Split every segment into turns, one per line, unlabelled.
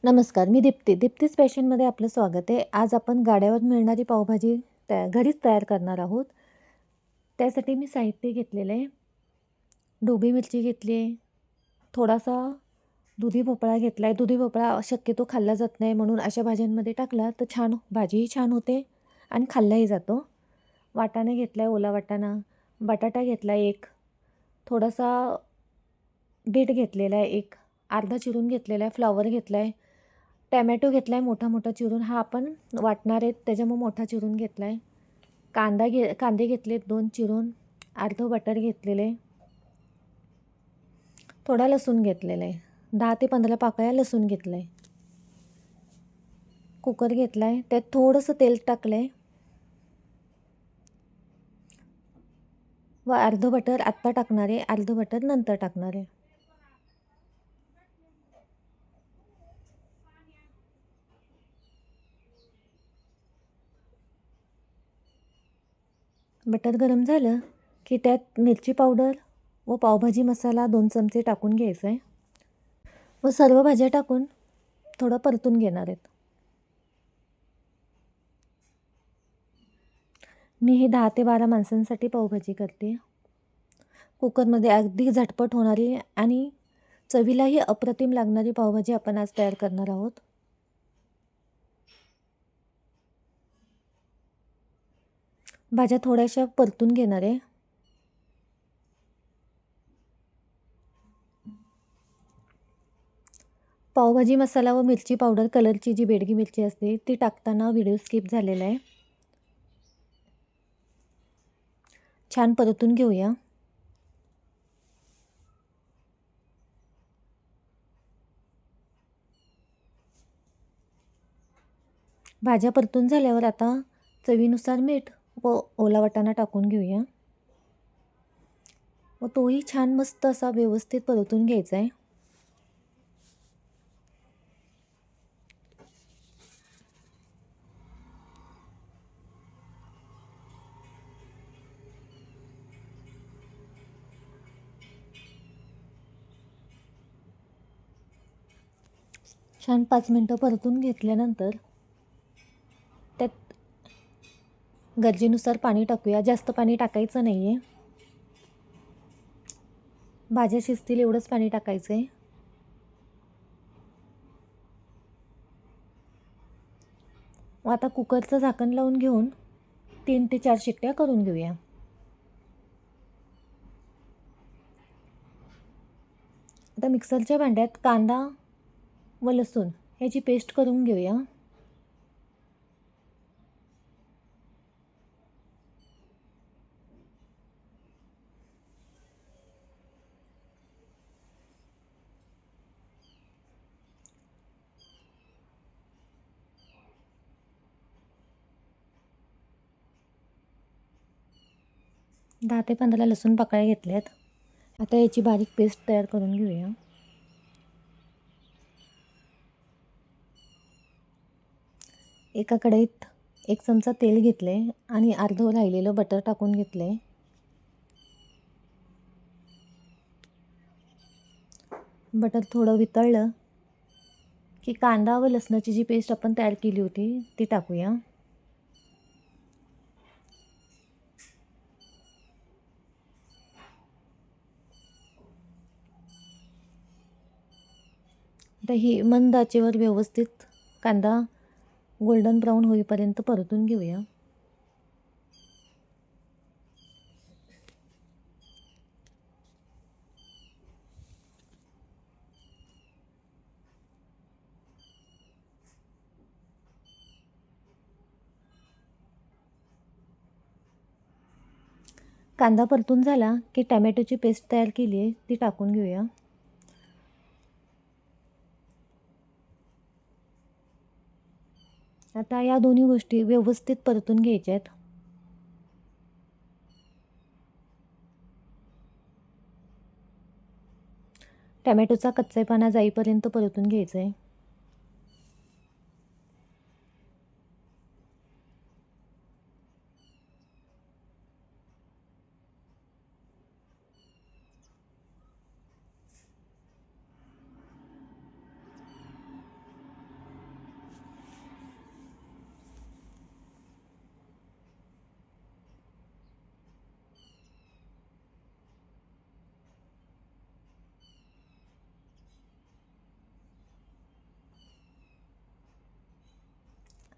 नमस्कार, मी दीप्तीच फॅशनमध्ये आपलं स्वागत आहे. आज आपण गाड्यावर मिळणारी पावभाजी घरीच तयार करणार आहोत. त्यासाठी मी साहित्य घेतलेलं आहे. ढोबळी मिरची घेतली आहे, थोडासा दुधी भोपळा घेतला आहे. दुधी भोपळा शक्यतो खाल्ला जात नाही, म्हणून अशा भाज्यांमध्ये टाकला तर भाजीही छान होते आणि खाल्लाही जातो. वाटाणा घेतला आहे, ओला वाटाणा. बटाटा घेतला आहे एक. थोडासा बीट घेतलेला आहे एक. अर्धा चिरून घेतलेला आहे. फ्लॉवर घेतला आहे. टॅमॅटो घेतला आहे मोठा चिरून. हा आपण वाटणार आहेत त्याच्यामुळे मोठा चिरून घेतला आहे. कांदे घेतलेत 2 चिरून. अर्धं बटर घेतलेलं आहे. थोडा लसूण घेतलेला आहे. 10 ते 15 पाकळ्या लसूण घेतला आहे. कुकर घेतला आहे, त्यात थोडंसं तेल टाकलं आहे व अर्धं बटर आत्ता टाकणार आहे, अर्धं बटर नंतर टाकणार आहे. बटर गरम झालं की त्यात मिरची पावडर व पावभाजी मसाला 2 चमचे टाकून घ्यायचा आहे व सर्व भाज्या टाकून थोडं परतून घेणार आहेत. मी हे 10 ते 12 माणसांसाठी पावभाजी करते. कुकरमध्ये अगदी झटपट होणारी आणि चवीलाही अप्रतिम लागणारी पावभाजी आपण आज तयार करणार आहोत. भाज्या थोड्याशा परतून घेणार आहे. पावभाजी मसाला व मिरची पावडर कलरची जी बेडगी मिरची असते ती टाकताना व्हिडिओ स्किप झालेला आहे. छान परतून घेऊया. भाज्या परतून झाल्यावर आता चवीनुसार मीठ व ओला वाटाणा टाकून घेऊया व तोही छान मस्त असा व्यवस्थित परतून घ्यायचा आहे. छान 5 मिनटं परतून घेतल्यानंतर त्यात गरजेनुसार पाणी टाकूया. जास्त पाणी टाकायचं नाही आहे. भाज्या शिजतील एवढंच पाणी टाकायचं आहे. आता कुकरचं झाकण लावून घेऊन 3 ते 4 शिट्ट्या करून घेऊया. आता मिक्सरच्या भांड्यात कांदा व लसूण ह्याची पेस्ट करून घेऊया. दहा ते 15 लसूण पाकळ्या घेतल्यात. आता याची बारीक पेस्ट तयार करून घेऊया. एका कढईत 1 चमचा तेल घेतले आणि अर्धं राहिलेलं बटर टाकून घेतले. बटर थोडं वितळलं की कांदा व लसणाची जी पेस्ट आपण तयार केली होती ती टाकूया. आता ही मंद आचेवर व्यवस्थित कांदा गोल्डन ब्राऊन होईपर्यंत परतून घेऊया. कांदा परतून झाला की टॅमॅटोची पेस्ट तयार केली आहे ती टाकून घेऊया. आता या दोन्ही गोष्टी व्यवस्थित परतून घ्यायच्या आहेत. टॅमॅटोचा कच्चेपणा जाईपर्यंत परतून घ्यायचं आहे.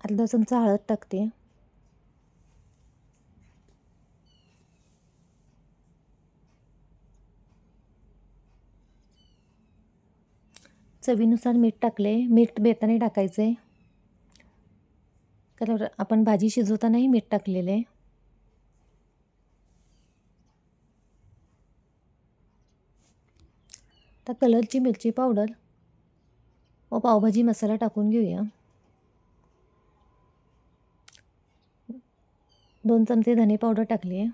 अर्धा चमचा हळद टाकते. चवीनुसार मीठ टाकले. मीठ बेताने टाकायचं आहे, कारण आपण भाजी शिजवतानाही मीठ टाकलेलं आहे. आता कलरची मिरची पावडर व पावभाजी मसाला टाकून घेऊया. 2 चमचे धने पावडर टाकली आहे.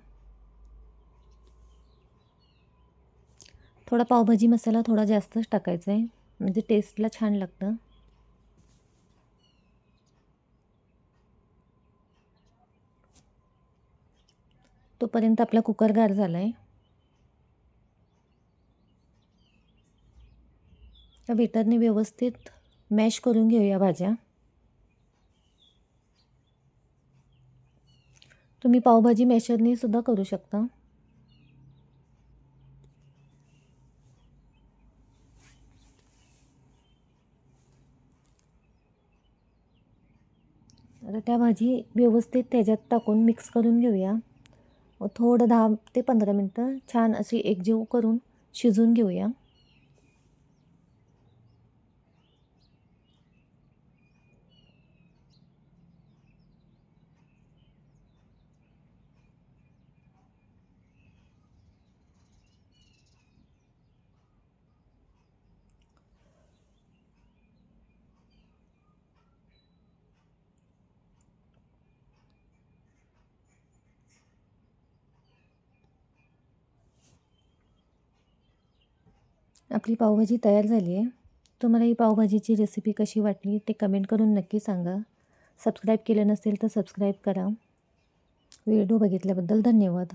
थोडा पावभाजी मसाला थोडा जास्तच टाकायचा आहे, म्हणजे टेस्टला छान लागतं. तोपर्यंत आपला कुकर गार झाला आहे. त्या बीटरने व्यवस्थित मॅश करून घेऊया भाज्या. तुम्ही पावभाजी मॅशरने सुद्धा करू शकता. आता त्या भाजी व्यवस्थित त्याच्यात टाकून मिक्स करून घेऊया. थोडं 10 ते 15 मिनटं छान अशी एकजीव करून शिजवून घेऊया. आपली पावभाजी तयार झाली आहे. तुम्हाला ही पावभाजीची रेसिपी कशी वाटली ते कमेंट करून नक्की सांगा. सबस्क्राईब केलं नसेल तर सबस्क्राईब करा. व्हिडिओ बघितल्याबद्दल धन्यवाद.